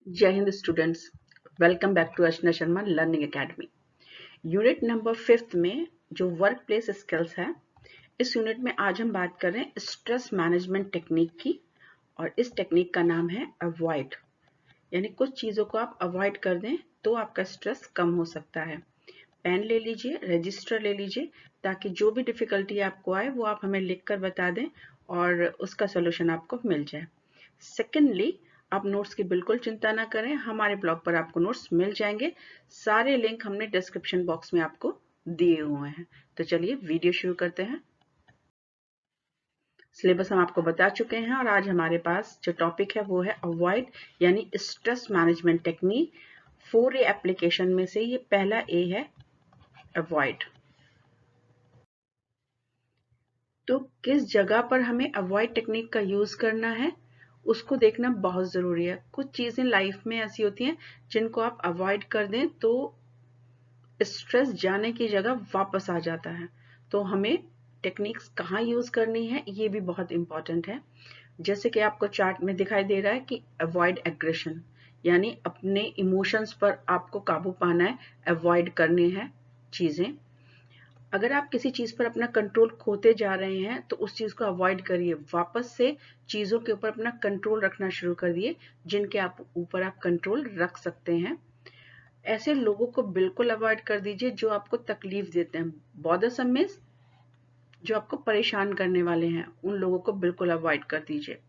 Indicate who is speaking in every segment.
Speaker 1: जय हिंद students, welcome back to Archana Sharma learning academy. Unit number 5 में जो वर्क प्लेस स्किल्स है, इस यूनिट में आज हम बात कर रहे हैं स्ट्रेस मैनेजमेंट टेक्निक की। और इस टेक्निक का नाम है अवॉइड, यानी कुछ चीज़ों को आप अवॉइड कर दें तो आपका स्ट्रेस कम हो सकता है। पेन ले लीजिए, रजिस्टर ले लीजिए, ताकि जो भी डिफिकल्टी आपको आए वो आप हमें लिख कर बता दें और उसका सोल्यूशन आपको मिल जाए। सेकेंडली, आप नोट्स की बिल्कुल चिंता ना करें, हमारे ब्लॉग पर आपको नोट्स मिल जाएंगे। सारे लिंक हमने डिस्क्रिप्शन बॉक्स में आपको दिए हुए हैं। तो चलिए वीडियो शुरू करते हैं। सिलेबस हम आपको बता चुके हैं और आज हमारे पास जो टॉपिक है वो है अवॉइड, यानी stress management technique. 4A application में से ये पहला ए है, अवॉइड। तो किस जगह पर हमें अवॉइड टेक्निक का यूज करना है उसको देखना बहुत जरूरी है। कुछ चीजें लाइफ में ऐसी होती हैं जिनको आप अवॉइड कर दें तो स्ट्रेस जाने की जगह वापस आ जाता है। तो हमें टेक्निक्स कहाँ यूज करनी है ये भी बहुत इंपॉर्टेंट है। जैसे कि आपको चार्ट में दिखाई दे रहा है कि अवॉइड एग्रेशन, यानी अपने इमोशंस पर आपको काबू पाना है, अवॉइड करनी है चीजें। अगर आप किसी चीज पर अपना कंट्रोल खोते जा रहे हैं तो उस चीज को अवॉइड करिए, वापस से चीजों के ऊपर अपना कंट्रोल रखना शुरू कर दिए जिनके आप ऊपर आप कंट्रोल रख सकते हैं। ऐसे लोगों को बिल्कुल अवॉइड कर दीजिए जो आपको तकलीफ देते हैं। बॉदरसम मींस जो आपको परेशान करने वाले हैं, उन लोगों को बिल्कुल अवॉइड कर दीजिए।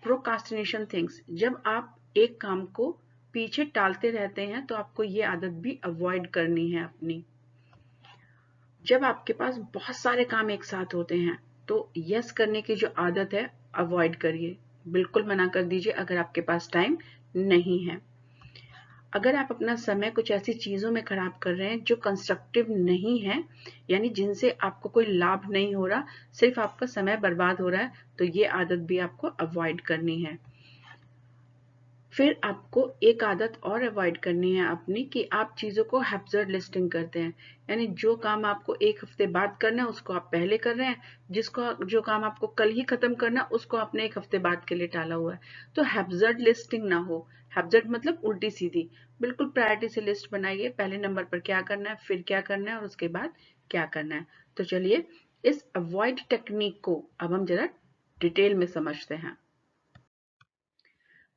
Speaker 1: प्रोकास्टिनेशन थिंग्स, जब आप एक काम को पीछे टालते रहते हैं तो आपको ये आदत भी अवॉइड करनी है अपनी। जब आपके पास बहुत सारे काम एक साथ होते हैं तो यस करने की जो आदत है अवॉइड करिए, बिल्कुल मना कर दीजिए अगर आपके पास टाइम नहीं है। अगर आप अपना समय कुछ ऐसी चीजों में खराब कर रहे हैं जो कंस्ट्रक्टिव नहीं है, यानी जिनसे आपको कोई लाभ नहीं हो रहा, सिर्फ आपका समय बर्बाद हो रहा है, तो ये आदत भी आपको अवॉइड करनी है। फिर आपको एक आदत और अवॉइड करनी है अपनी कि आप चीजों को हैप्जर्ड लिस्टिंग करते हैं, यानी जो काम आपको एक हफ्ते बाद करना है उसको आप पहले कर रहे हैं, जो काम आपको कल ही खत्म करना उसको आपने एक हफ्ते बाद के लिए टाला हुआ है। तो हैप्जर्ड लिस्टिंग ना हो। हैप्जर्ड मतलब उल्टी सीधी। बिल्कुल प्रायोरिटी से लिस्ट बनाइए, पहले नंबर पर क्या करना है, फिर क्या करना है और उसके बाद क्या करना है। तो चलिए इस अवॉइड टेक्निक को अब हम जरा डिटेल में समझते हैं।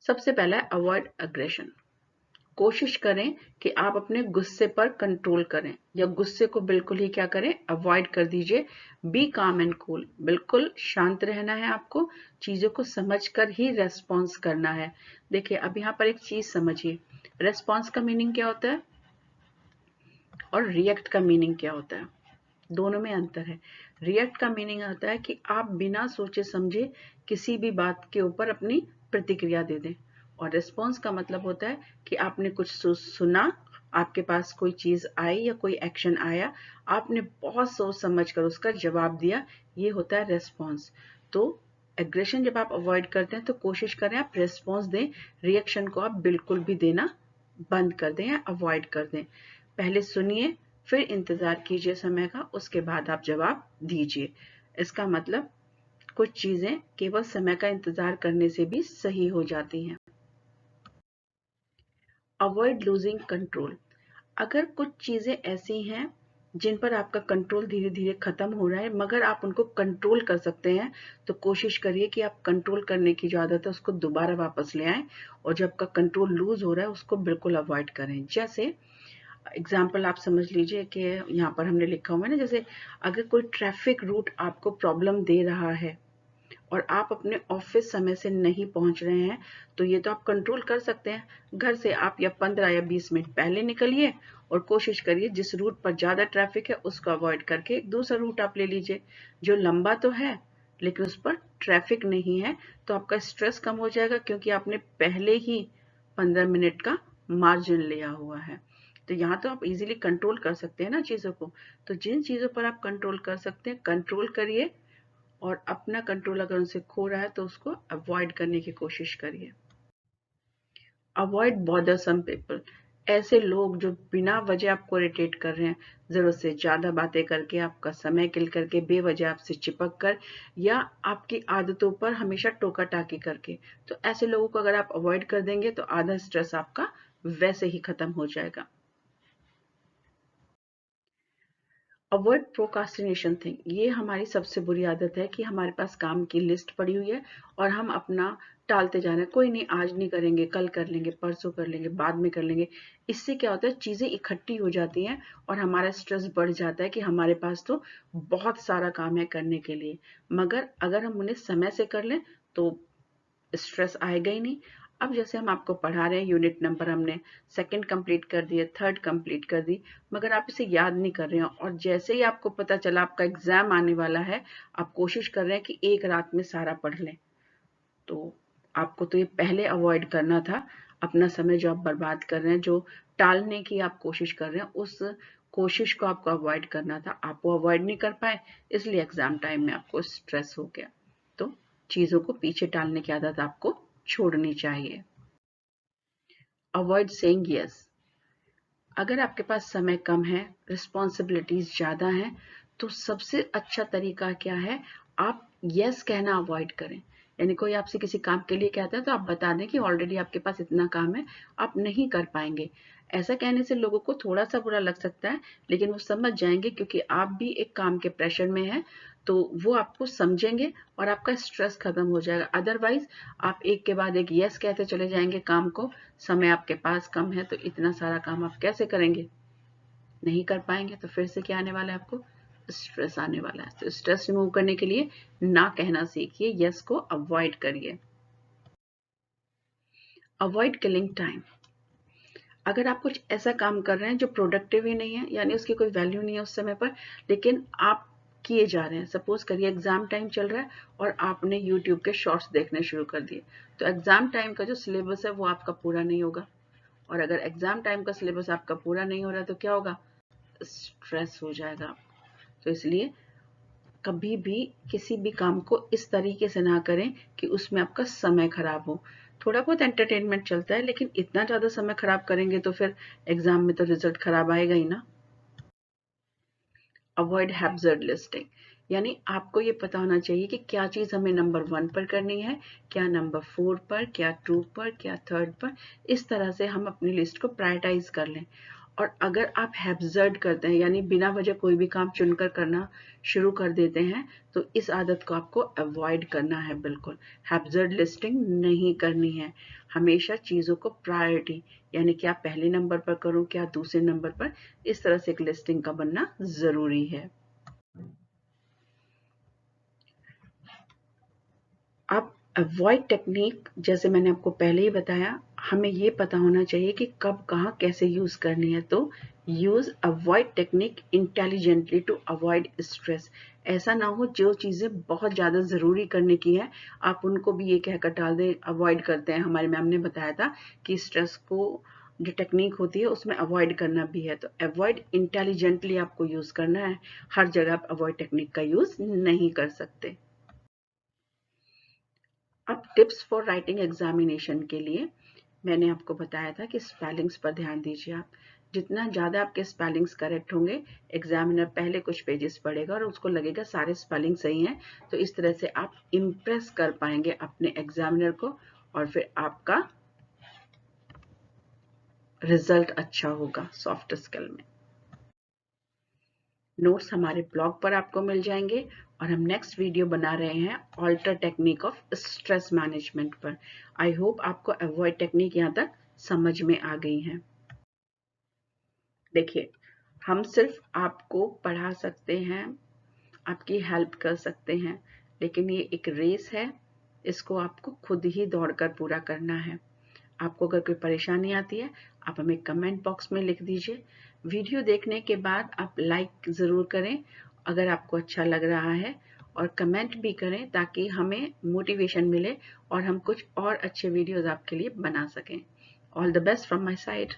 Speaker 1: सबसे पहला है अवॉइड अग्रेशन। कोशिश करें कि आप अपने गुस्से पर कंट्रोल करें, या गुस्से को बिल्कुल ही क्या करें, अवॉइड कर दीजिए। बी काम एंड कूल, बिल्कुल शांत रहना है आपको, चीजों को समझकर ही रेस्पॉन्स करना है। देखिए अब यहाँ पर एक चीज समझिए, रेस्पॉन्स का मीनिंग क्या होता है और रिएक्ट का मीनिंग क्या होता है, दोनों में अंतर है। रिएक्ट का मीनिंग होता है कि आप बिना सोचे समझे किसी भी बात के ऊपर अपनी प्रतिक्रिया दे दें, और रिस्पॉन्स का मतलब होता है कि आपने कुछ सुना, आपके पास कोई चीज आई या कोई एक्शन आया, आपने बहुत सोच समझ कर उसका जवाब दिया, ये होता है रिस्पॉन्स। तो एग्रेशन जब आप अवॉइड करते हैं तो कोशिश करें आप रिस्पॉन्स दें, रिएक्शन को आप बिल्कुल भी देना बंद कर दें या अवॉइड कर दें। पहले सुनिए, फिर इंतजार कीजिए समय का, उसके बाद आप जवाब दीजिए। इसका मतलब कुछ चीजें केवल समय का इंतजार करने से भी सही हो जाती हैं। Avoid losing control. अगर कुछ चीजें ऐसी हैं जिन पर आपका कंट्रोल धीरे धीरे खत्म हो रहा है मगर आप उनको कंट्रोल कर सकते हैं, तो कोशिश करिए कि आप कंट्रोल करने की जो आदत है उसको दोबारा वापस ले आएं, और जब आपका कंट्रोल लूज हो रहा है उसको बिल्कुल अवॉइड करें। जैसे एग्जाम्पल आप समझ लीजिए कि यहाँ पर हमने लिखा हुआ है ना, जैसे अगर कोई ट्रैफिक रूट आपको प्रॉब्लम दे रहा है और आप अपने ऑफिस समय से नहीं पहुंच रहे हैं, तो ये तो आप कंट्रोल कर सकते हैं। घर से आप या 15 या 20 मिनट पहले निकलिए और कोशिश करिए जिस रूट पर ज्यादा ट्रैफिक है उसको अवॉइड करके दूसरा रूट आप ले लीजिए जो लंबा तो है लेकिन उस पर ट्रैफिक नहीं है। तो आपका स्ट्रेस कम हो जाएगा क्योंकि आपने पहले ही 15 मिनट का मार्जिन लिया हुआ है। तो यहाँ तो आप इजीली कंट्रोल कर सकते हैं ना चीजों को। तो जिन चीजों पर आप कंट्रोल कर सकते हैं कंट्रोल करिए, और अपना कंट्रोल अगर उनसे खो रहा है तो उसको अवॉइड करने की कोशिश करिए। Avoid bothersome people. ऐसे लोग जो बिना वजह आपको इरिटेट कर रहे हैं, जरूरत से ज्यादा बातें करके, आपका समय किल करके, बेवजह आपसे चिपक कर, या आपकी आदतों पर हमेशा टोका टाकी करके, तो ऐसे लोगों को अगर आप अवॉइड कर देंगे तो आधा स्ट्रेस आपका वैसे ही खत्म हो जाएगा। अवॉइड प्रोकास्टिनेशन थिंग, ये हमारी सबसे बुरी आदत है कि हमारे पास काम की लिस्ट पड़ी हुई है और हम अपना टालते जा रहे हैं। कोई नहीं, आज नहीं करेंगे, कल कर लेंगे, परसों कर लेंगे, बाद में कर लेंगे। इससे क्या होता है, चीजें इकट्ठी हो जाती हैं और हमारा स्ट्रेस बढ़ जाता है कि हमारे पास तो बहुत सारा काम है करने के लिए, मगर अगर हम उन्हें समय से कर लें तो स्ट्रेस आएगा ही नहीं। अब जैसे हम आपको पढ़ा रहे हैं, यूनिट नंबर हमने सेकंड कंप्लीट कर दिए, थर्ड कंप्लीट कर दी, मगर आप इसे याद नहीं कर रहे हैं, और जैसे ही आपको पता चला आपका एग्जाम आने वाला है, आप कोशिश कर रहे हैं कि एक रात में सारा पढ़ लें। तो आपको तो ये पहले अवॉइड करना था। अपना समय जो आप बर्बाद कर रहे हैं, जो टालने की आप कोशिश कर रहे हैं, उस कोशिश को आपको अवॉइड करना था। आप वो अवॉइड नहीं कर पाए, इसलिए एग्जाम टाइम में आपको स्ट्रेस हो गया। तो चीजों को पीछे टालने की आदत आपको छोड़नी चाहिए। Avoid saying yes. अगर आपके पास समय कम है, रिस्पॉन्सिबिलिटीज ज्यादा हैं, तो सबसे अच्छा तरीका क्या है, आप यस कहना अवॉइड करें। यानी कोई आपसे किसी काम के लिए कहता है तो आप बता दें कि ऑलरेडी आपके पास इतना काम है, आप नहीं कर पाएंगे। ऐसा कहने से लोगों को थोड़ा सा बुरा लग सकता है, लेकिन वो समझ जाएंगे क्योंकि आप भी एक काम के प्रेशर में हैं, तो वो आपको समझेंगे और आपका स्ट्रेस खत्म हो जाएगा। अदरवाइज आप एक के बाद एक यस कहते चले जाएंगे काम को, समय आपके पास कम है तो इतना सारा काम आप कैसे करेंगे, नहीं कर पाएंगे, तो फिर से क्या आने वाला है, आपको स्ट्रेस आने वाला है। तो स्ट्रेस रिमूव करने के लिए ना कहना सीखिए, यस को अवॉइड करिए। Avoid killing time. अगर आप कुछ ऐसा काम कर रहे हैं जो प्रोडक्टिव ही नहीं है, यानी उसकी कोई वैल्यू नहीं है उस समय पर, लेकिन आप किए जा रहे हैं, सपोज करिए एग्जाम टाइम चल रहा है और आपने यूट्यूब के शॉर्ट्स देखने शुरू कर दिए, तो एग्जाम टाइम का जो सिलेबस है वो आपका पूरा नहीं होगा, और अगर एग्जाम टाइम का सिलेबस आपका पूरा नहीं हो रहा है तो क्या होगा, स्ट्रेस हो जाएगा। तो इसलिए कभी भी किसी भी काम को इस तरीके से ना करें कि उसमें आपका समय खराब हो। थोड़ा बहुत एंटरटेनमेंट चलता है, लेकिन इतना ज्यादा समय खराब करेंगे तो फिर एग्जाम में तो रिजल्ट खराब आएगा ही ना। अवॉइड हैप्जर्ड लिस्टिंग, यानी आपको ये पता होना चाहिए कि क्या चीज हमें नंबर 1 पर करनी है, क्या नंबर 4 पर, क्या 2 पर, क्या 3rd पर। इस तरह से हम अपनी लिस्ट को प्रायोरिटाइज कर लें। और अगर आप हैप्जर्ड करते हैं, यानी बिना वजह कोई भी काम चुनकर करना शुरू कर देते हैं, तो इस आदत को आपको अवॉइड करना है। बिल्कुल हैप्जर्ड लिस्टिंग नहीं करनी है। हमेशा चीजों को प्रायोरिटी, यानी क्या पहले नंबर पर करूं, क्या दूसरे नंबर पर, इस तरह से एक लिस्टिंग का बनना जरूरी है। अब अवॉइड टेक्निक, जैसे मैंने आपको पहले ही बताया, हमें ये पता होना चाहिए कि कब कहाँ कैसे यूज करनी है। तो use avoid technique intelligently to avoid stress. ऐसा ना हो जो चीजें बहुत ज्यादा जरूरी करने की है आप उनको भी ये कहकर टाल दें, अवॉइड करते हैं। हमारे मैम ने बताया था कि स्ट्रेस को जो टेक्निक होती है उसमें अवॉइड करना भी है, तो अवॉइड इंटेलिजेंटली आपको यूज करना है। हर जगह आप अवॉइड टेक्निक का यूज नहीं कर सकते। अब टिप्स फॉर राइटिंग एग्जामिनेशन के लिए मैंने आपको बताया था कि स्पेलिंग्स पर ध्यान दीजिए। आप जितना ज़्यादा आपके स्पेलिंग्स करेक्ट होंगे, एग्जामिनर पहले कुछ पेजेस पढ़ेगा और उसको लगेगा सारे स्पेलिंग सही हैं, तो इस तरह से आप इम्प्रेस कर पाएंगे अपने एग्जामिनर को और फिर आपका रिजल्ट अच्छा होगा सॉफ्ट स्किल में। नोट्स हमारे ब्लॉग पर आपको मिल जाएंगे और हम नेक्स्ट वीडियो बना रहे हैं alter technique of stress management पर। आई होप आपको अवॉइड टेक्निक यहाँ तक समझ में आ गई है। देखिए, हम सिर्फ आपको पढ़ा सकते हैं, आपकी हेल्प कर सकते हैं, लेकिन ये एक रेस है, इसको आपको खुद ही दौड़कर पूरा करना है। आपको अगर कोई परेशानी आती है, आप हमें कमेंट बॉक्स में लिख दीजिए। वीडियो देखने के बाद आप लाइक ज़रूर करें अगर आपको अच्छा लग रहा है, और कमेंट भी करें ताकि हमें मोटिवेशन मिले और हम कुछ और अच्छे वीडियोज़ आपके लिए बना सकें। All the best from my side.